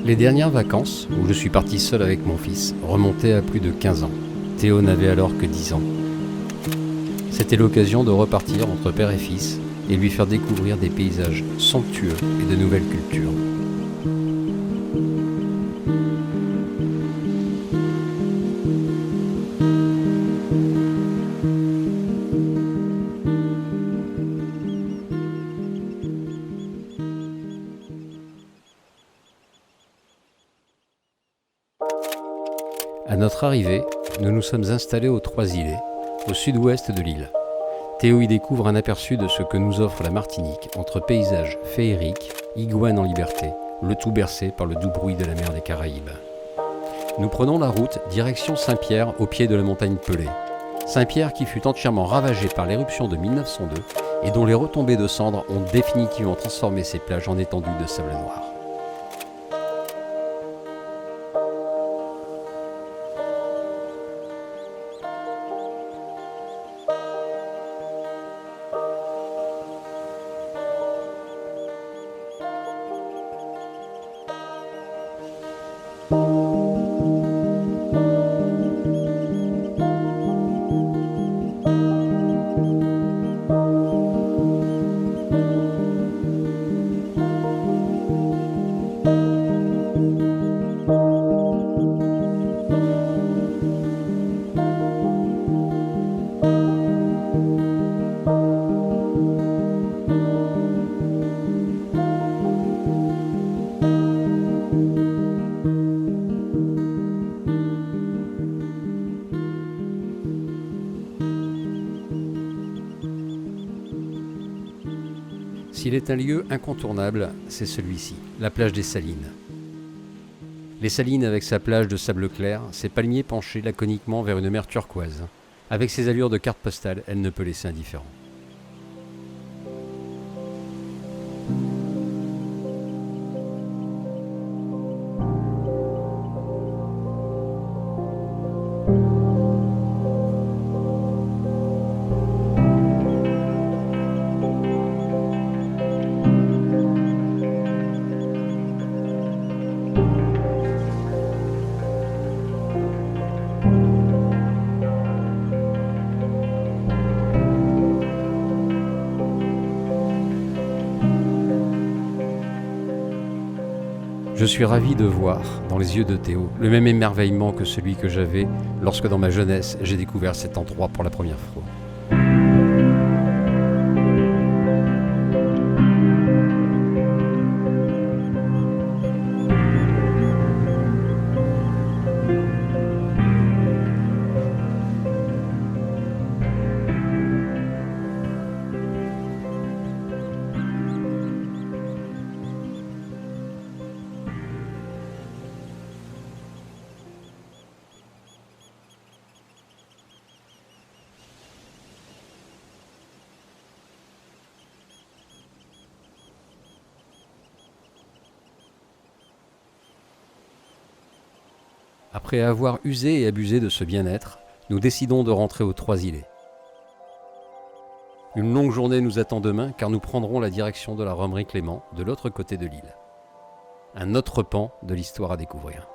Les dernières vacances, où je suis parti seul avec mon fils, remontaient à plus de 15 ans. Théo n'avait alors que 10 ans. C'était l'occasion de repartir entre père et fils et lui faire découvrir des paysages somptueux et de nouvelles cultures. À notre arrivée, nous nous sommes installés aux Trois-Îlets, au sud-ouest de l'île. Théo y découvre un aperçu de ce que nous offre la Martinique entre paysages féeriques, iguanes en liberté, le tout bercé par le doux bruit de la mer des Caraïbes. Nous prenons la route direction Saint-Pierre au pied de la montagne Pelée. Saint-Pierre qui fut entièrement ravagé par l'éruption de 1902 et dont les retombées de cendres ont définitivement transformé ses plages en étendues de sable noir. S'il est un lieu incontournable, c'est celui-ci, la plage des Salines. Les Salines avec sa plage de sable clair, ses palmiers penchés laconiquement vers une mer turquoise. Avec ses allures de carte postale, elle ne peut laisser indifférent. Je suis ravi de voir, dans les yeux de Théo, le même émerveillement que celui que j'avais lorsque dans ma jeunesse j'ai découvert cet endroit pour la première fois. Après avoir usé et abusé de ce bien-être, nous décidons de rentrer aux Trois-Îlets. Une longue journée nous attend demain car nous prendrons la direction de la Romerie Clément, de l'autre côté de l'île. Un autre pan de l'histoire à découvrir.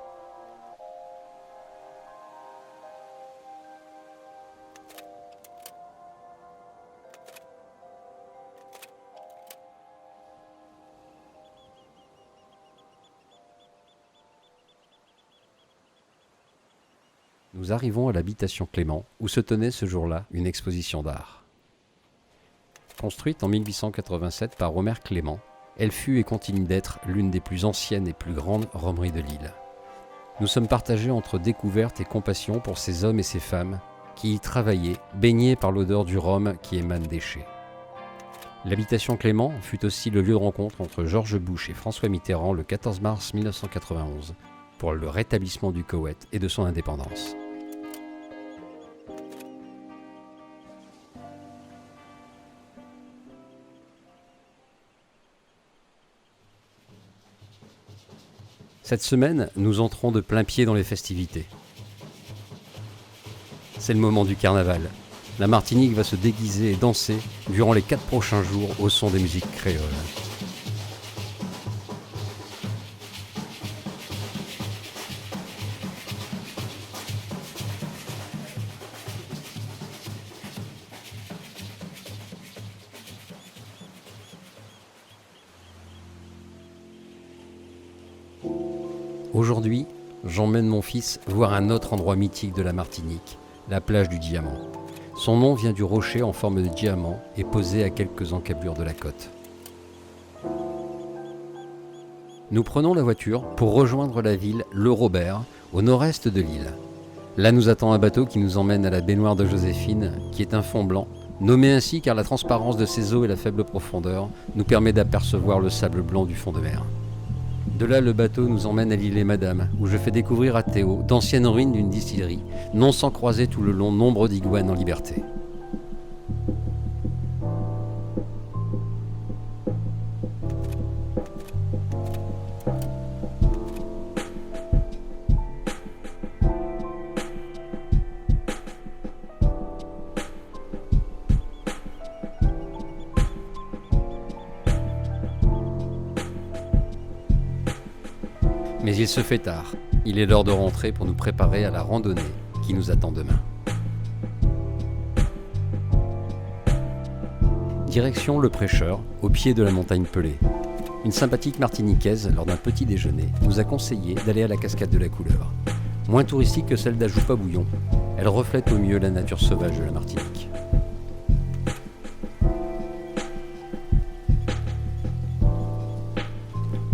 Nous arrivons à l'habitation Clément, où se tenait ce jour-là une exposition d'art. Construite en 1887 par Omer Clément, elle fut et continue d'être l'une des plus anciennes et plus grandes romeries de l'île. Nous sommes partagés entre découverte et compassion pour ces hommes et ces femmes qui y travaillaient, baignés par l'odeur du rhum qui émane des chais. L'habitation Clément fut aussi le lieu de rencontre entre George Bush et François Mitterrand le 14 mars 1991 pour le rétablissement du Koweït et de son indépendance. Cette semaine, nous entrons de plein pied dans les festivités. C'est le moment du carnaval. La Martinique va se déguiser et danser durant les 4 prochains jours au son des musiques créoles. Aujourd'hui, j'emmène mon fils voir un autre endroit mythique de la Martinique, la plage du Diamant. Son nom vient du rocher en forme de diamant et posé à quelques encablures de la côte. Nous prenons la voiture pour rejoindre la ville Le Robert, au nord-est de l'île. Là nous attend un bateau qui nous emmène à la baignoire de Joséphine, qui est un fond blanc, nommé ainsi car la transparence de ses eaux et la faible profondeur nous permet d'apercevoir le sable blanc du fond de mer. De là, le bateau nous emmène à l'île et Madame, où je fais découvrir à Théo d'anciennes ruines d'une distillerie, non sans croiser tout le long nombre d'iguanes en liberté. Mais il se fait tard. Il est l'heure de rentrer pour nous préparer à la randonnée qui nous attend demain. Direction Le Prêcheur, au pied de la montagne Pelée. Une sympathique martiniquaise, lors d'un petit déjeuner, nous a conseillé d'aller à la cascade de la Couleuvre. Moins touristique que celle d'Ajoupa-Bouillon, elle reflète au mieux la nature sauvage de la Martinique.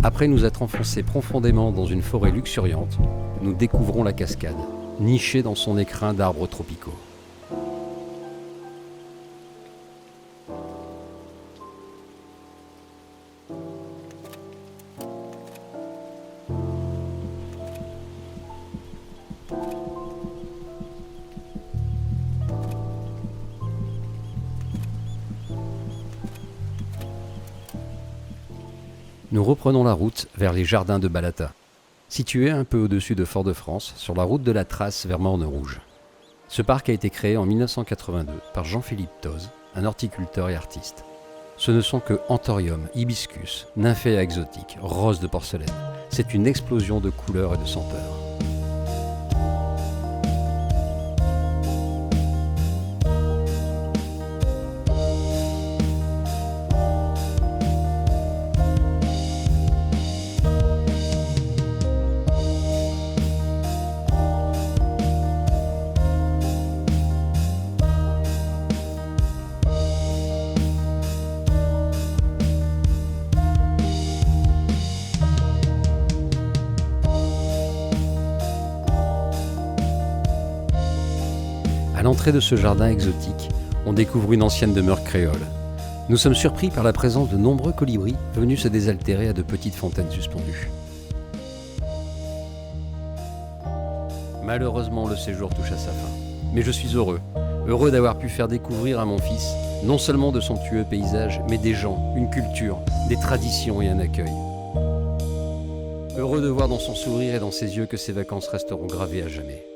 Après nous être enfoncés profondément dans une forêt luxuriante, nous découvrons la cascade, nichée dans son écrin d'arbres tropicaux. Nous reprenons la route vers les jardins de Balata, situés un peu au-dessus de Fort-de-France, sur la route de la Trace vers Morne-Rouge. Ce parc a été créé en 1982 par Jean-Philippe Toz, un horticulteur et artiste. Ce ne sont que anthorium, hibiscus, nymphéas exotiques, roses de porcelaine. C'est une explosion de couleurs et de senteurs. À l'entrée de ce jardin exotique, on découvre une ancienne demeure créole. Nous sommes surpris par la présence de nombreux colibris venus se désaltérer à de petites fontaines suspendues. Malheureusement, le séjour touche à sa fin. Mais je suis heureux d'avoir pu faire découvrir à mon fils non seulement de somptueux paysages, mais des gens, une culture, des traditions et un accueil. Heureux de voir dans son sourire et dans ses yeux que ces vacances resteront gravées à jamais.